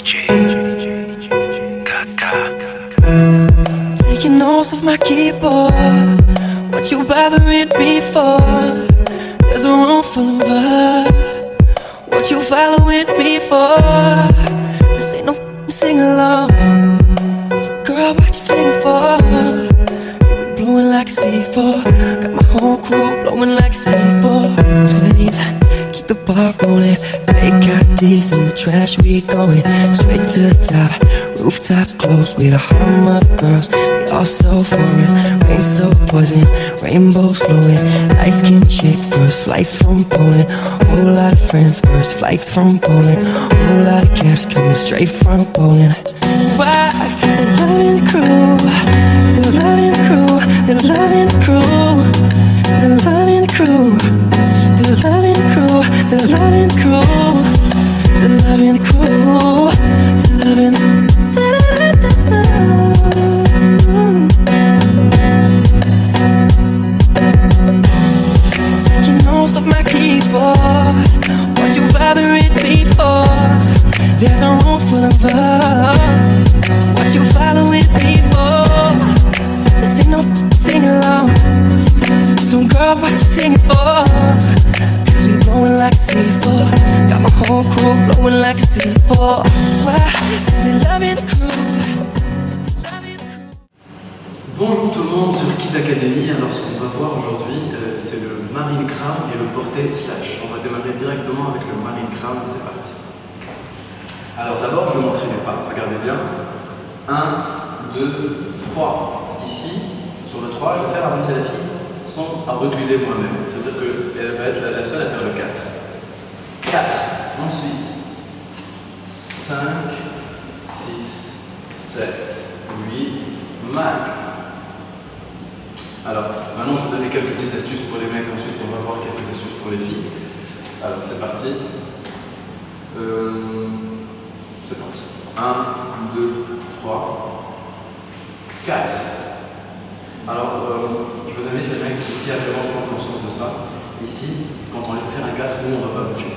DJ Kaka. Taking notes of my keyboard. What you bothering me for? There's a room full of us. What you following me for? This ain't no sing along. So girl, what you singing for? You be blowing like a C4. Got my whole crew blowing like a C4. 20s, keep the bar rolling. Fake IDs in the trash, we going straight to the top. Rooftop close with a hum of girls. They all so foreign, rain so poison. Rainbows flowing, light skin chick. First flights from Poland. Whole lot of friends, first flights from Poland. Whole lot of cash coming straight from Poland. Why? They're loving the crew. They're loving the crew. They're loving the crew. They're loving the crew. They're loving the crew. They're loving the crew. They're loving the crew. They're loving the taking notes of my keyboard. What you bothering me for? There's a room full of us. What you following me for? This ain't no sing along. So girl, what you singing for? Cause we blowing like a C4. Got my whole crew blowing like a C4. Why? Cause they loving the crew. Bonjour tout le monde sur Kiss Academy. Alors ce qu'on va voir aujourd'hui c'est le Marine Crown et le Porté Slash. On va démarrer directement avec le Marine Crown, c'est parti. Alors d'abord je vais montrer mes pas, regardez bien. 1, 2, 3. Ici, sur le 3, je vais faire avancer la fille sans à reculer moi-même. Ça veut dire qu'elle va être la seule à faire le 4. 4. Ensuite 5, 6, 7, 8, Mac. Alors, maintenant je vais vous donner quelques petites astuces pour les mecs, ensuite on va voir quelques astuces pour les filles. Alors, c'est parti. C'est parti. 1, 2, 3, 4. Alors, je vous invite les mecs ici à vraiment prendre conscience de ça. Ici, quand on va faire un 4, nous on ne doit pas bouger.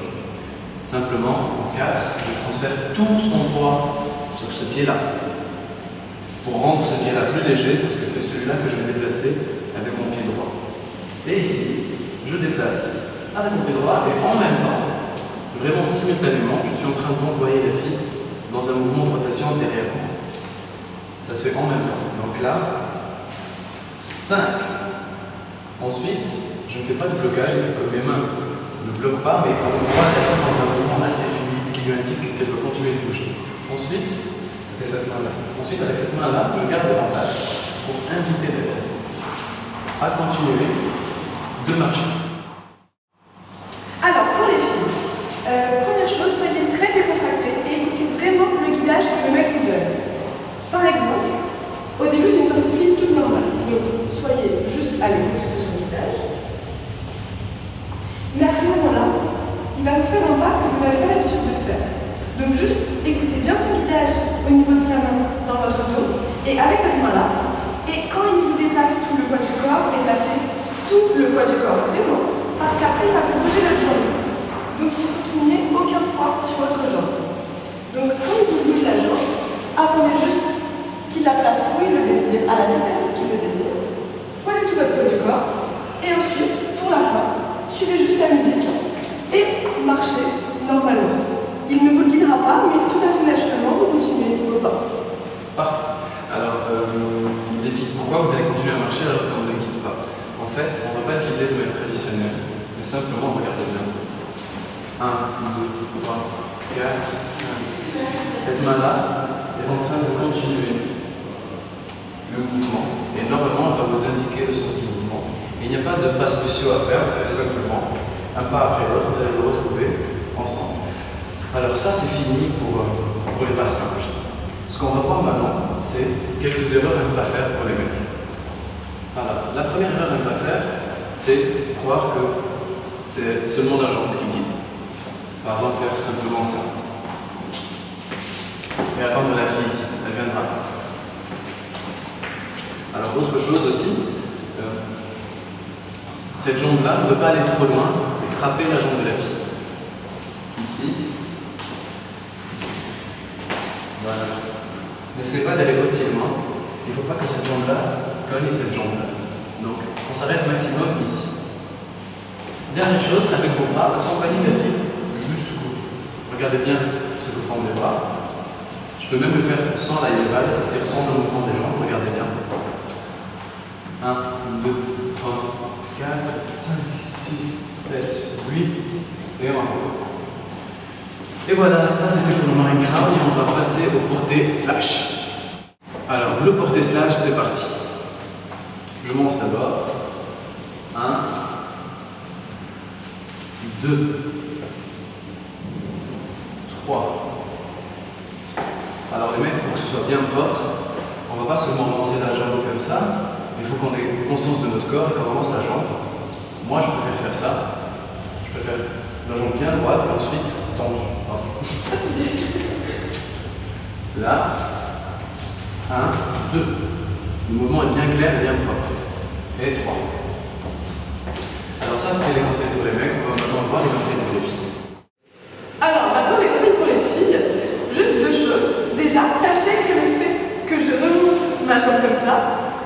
Simplement, en 4, je transfère tout son poids sur ce pied-là. Pour rendre ce pied-là plus léger, parce que c'est celui-là que je vais déplacer avec mon pied droit. Et ici, je déplace avec mon pied droit et en même temps, vraiment simultanément, je suis en train d'envoyer la fille dans un mouvement de rotation derrière moi. Ça se fait en même temps. Donc là, 5. Ensuite, je ne fais pas de blocage, comme mes mains ne bloquent pas, mais on voit la fille dans un mouvement assez fluide qui lui indique qu'elle doit continuer de bouger. Ensuite, c'était cette main-là. Ensuite, avec cette main-là, je garde l'avantage pour inviter la fille à continuer de marcher. Alors, pour les filles, première chose, soyez très décontractés et écoutez vraiment le guidage que le mec vous donne. Par exemple, au début, c'est une sortie fille toute normale. Donc, soyez juste à l'écoute de son guidage. Mais à ce moment-là, il va vous faire un pas que vous n'avez pas l'habitude de faire. Donc, juste écoutez bien son guidage au niveau de sa main dans votre dos et avec cette main-là. Et quand il vous déplace tout le poids du corps, déplacez tout le poids du corps, vraiment. Parce qu'après, il va faire bouger votre jambe. Donc il faut qu'il n'y ait aucun poids sur votre jambe. Donc quand il vous bouge la jambe, attendez juste qu'il la place où il le désire, à la vitesse qu'il le désire. Posez tout votre poids du corps. Et ensuite, pour la fin, suivez juste la musique et marchez normalement. Il ne vous le guidera pas, mais tout à fait naturellement, vous continuez vos pas. Parfait. Alors, les filles, pourquoi vous allez continuer à marcher alors qu'on ne le guide pas? En fait, on ne va pas le guider de manière traditionnelle, mais simplement, regardez bien. 1, 2, 3, 4, 5. Cette main-là est en train de continuer le mouvement, et normalement, elle va vous indiquer le sens du mouvement. Et il n'y a pas de pas spéciaux à faire, vous avez simplement un pas après l'autre, vous allez le retrouver ensemble. Alors ça, c'est fini pour les pas simples. Ce qu'on va voir maintenant, c'est quelques erreurs à ne pas faire pour les mecs. Voilà. La première erreur à ne pas faire, c'est croire que c'est seulement la jambe qui guide. Par exemple, faire simplement ça. Et attendre la fille ici, elle viendra. Alors, autre chose aussi, cette jambe-là ne peut pas aller trop loin et frapper la jambe de la fille. Ici. n'essayez pas d'aller aussi loin. Il ne faut pas que cette jambe-là cogne cette jambe-là. Donc, on s'arrête maximum ici. Dernière chose, avec vos bras, accompagnez la fille jusqu'au. Regardez bien ce que font les bras. Je peux même le faire sans la yéval, c'est-à-dire sans le mouvement des jambes. Regardez bien. 1, 2, 3, 4, 5, 6, 7, 8 et 1. Et voilà, ça c'était pour le marine crown et on va passer au porté slash. Alors, le porté slash, c'est parti. Je monte d'abord. 1, 2, 3. Alors les mecs, pour que ce soit bien propre, on ne va pas seulement lancer la jambe comme ça, il faut qu'on ait conscience de notre corps et qu'on lance la jambe. Moi, je préfère faire ça. Je préfère la jambe bien droite et ensuite tendue. Là, 1, 2. Le mouvement est bien clair et bien propre. Et 3. Alors ça, c'était les conseils pour les mecs. On va maintenant voir les conseils pour les filles. Alors, maintenant, les conseils pour les filles. Juste deux choses. Déjà, sachez que le fait que je remonte ma jambe comme ça,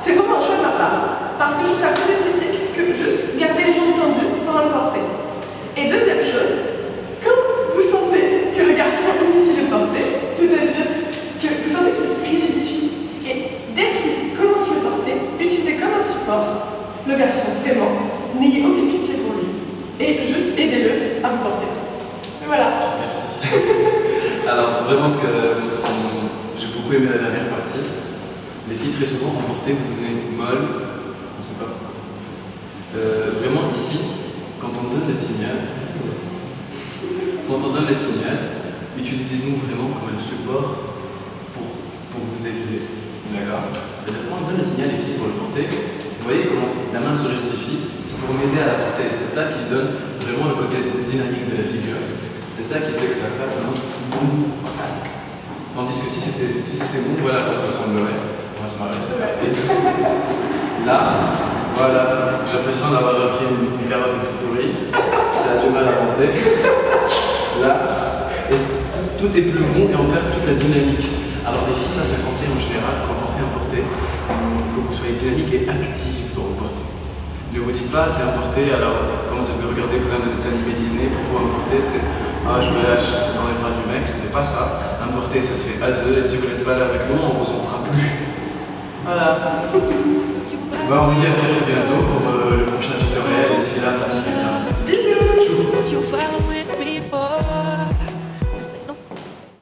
c'est vraiment un choix de ma part. Parce que je trouve ça plus esthétique que juste garder les jambes tendues pendant le porté. Et deuxième chose, quand vous sentez que le garçon initie le porté, c'est-à-dire que vous sentez qu'il se rigidifie, et dès qu'il commence le porté, utilisez comme un support le garçon, vraiment. N'ayez aucune pitié pour lui. Et juste aidez-le à vous porter. Et voilà. Merci. Alors, vraiment, ce que j'ai beaucoup aimé la dernière partie, les filles, très souvent, en portée, vous devenez molle, on ne sait pas pourquoi. Vraiment, ici, quand on donne le signal, utilisez-nous vraiment comme un support pour vous aider. D'accord? C'est-à-dire, quand je donne le signal ici pour le porter, vous voyez comment la main se justifie, c'est pour m'aider à la porter. C'est ça qui donne vraiment le côté dynamique de la figure. C'est ça qui fait que ça fasse un boum. Tandis que si c'était boum, voilà à quoi ça ressemblerait. On va se marrer, c'est parti. Là, voilà, j'ai l'impression d'avoir repris une carotte un peu pourrie. Ça a du mal à monter. Là, et tout est plus rond et on perd toute la dynamique. Alors les filles, ça c'est un conseil en général, quand on fait un porté, il faut que vous soyez dynamique et active dans le porté. Ne vous dites pas c'est un porté, alors comme vous avez regardé plein de dessins animés Disney, pourquoi un porté c'est ah je me lâche dans les bras du mec, ce n'est pas ça. Un porté ça se fait à deux et si vous n'êtes pas là avec nous, on vous en fera plus. Voilà. Bon, on vous dit à très bientôt pour le prochain tutoriel. D'ici là, portez bien. Bisous. Won't you follow it?